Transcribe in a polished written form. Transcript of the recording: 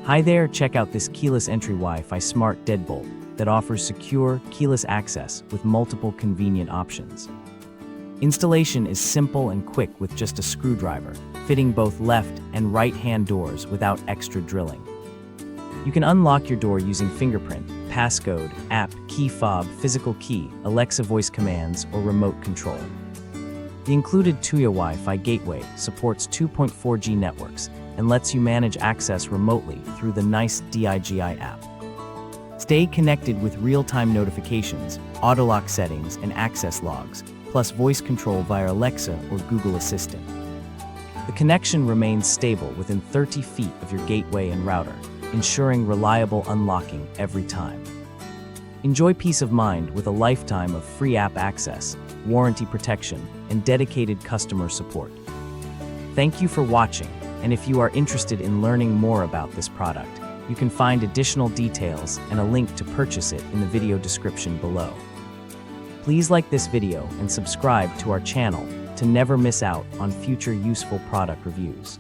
Hi there, check out this keyless entry Wi-Fi smart deadbolt that offers secure, keyless access with multiple convenient options. Installation is simple and quick with just a screwdriver, fitting both left and right-hand doors without extra drilling. You can unlock your door using Fingerprint, passcode, app, key fob, physical key, Alexa voice commands, or remote control. The included Tuya Wi-Fi gateway supports 2.4G networks and lets you manage access remotely through the NICE DIGI app. Stay connected with real-time notifications, autolock settings, and access logs, plus voice control via Alexa or Google Assistant. The connection remains stable within 30 feet of your gateway and router, ensuring reliable unlocking every time. Enjoy peace of mind with a lifetime of free app access, warranty protection, and dedicated customer support. Thank you for watching, and if you are interested in learning more about this product, you can find additional details and a link to purchase it in the video description below. Please like this video and subscribe to our channel to never miss out on future useful product reviews.